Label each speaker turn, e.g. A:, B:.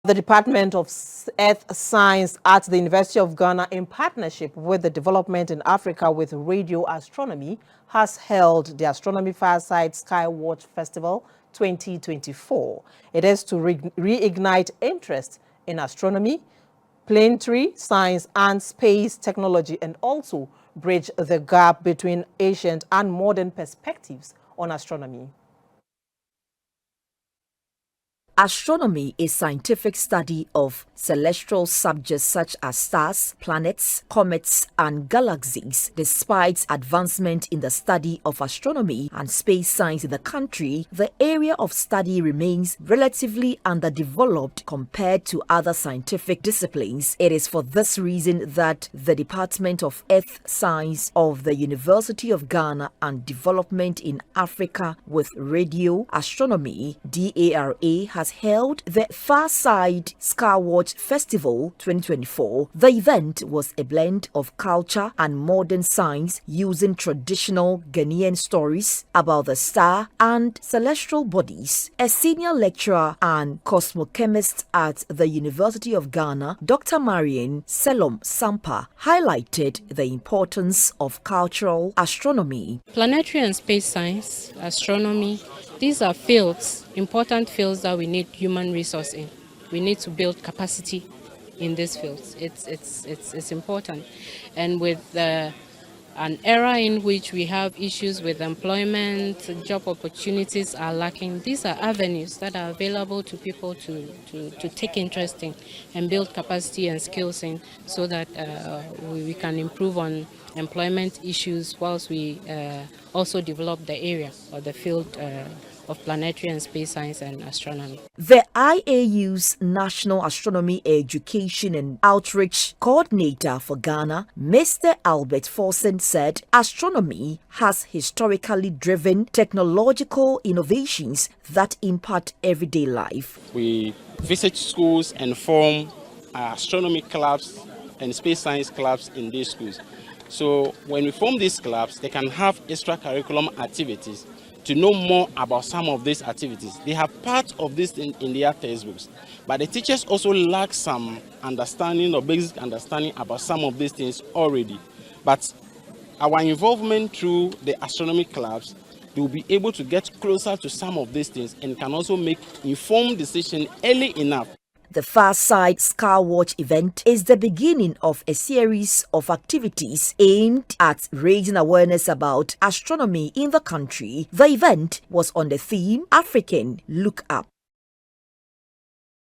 A: The Department of Earth Science at the University of Ghana, in partnership with the Development in Africa with Radio Astronomy, has held the Astronomy Fireside Skywatch Festival 2024. It is to reignite interest in astronomy, planetary science and space technology, and also bridge the gap between ancient and modern perspectives on astronomy.
B: Astronomy is scientific study of celestial subjects such as stars, planets, comets, and galaxies. Despite advancement in the study of astronomy and space science in the country, the area of study remains relatively underdeveloped compared to other scientific disciplines. It is for this reason that the Department of Earth Science of the University of Ghana and Development in Africa with Radio Astronomy, DARA, has held the Fireside Skywatch Festival 2024. The event was a blend of culture and modern science using traditional Ghanaian stories about the star and celestial bodies. A senior lecturer and cosmochemist at the University of Ghana, Dr. Marian Selorm Sapah, highlighted the importance of cultural astronomy.
C: Planetary and space science, astronomy, these are fields, important fields that we need human resource in. We need to build capacity in these fields. It's important. And with an era in which we have issues with employment, job opportunities are lacking, these are avenues that are available to people to take interest in and build capacity and skills in, so that we can improve on employment issues whilst we also develop the area or the field of planetary and space science and astronomy.
B: The IAU's National Astronomy Education and Outreach Coordinator for Ghana, Mr. Albert Forsen, said astronomy has historically driven technological innovations that impact everyday life.
D: We visit schools and form astronomy clubs and space science clubs in these schools. So when we form these clubs, they can have extracurricular activities to know more about some of these activities. They have part of this in their textbooks, but the teachers also lack some understanding or basic understanding about some of these things already. But our involvement through the astronomy clubs, they will be able to get closer to some of these things and can also make informed decisions early enough.
B: The Fireside Skywatch event is the beginning of a series of activities aimed at raising awareness about astronomy in the country. The event was on the theme African Look Up.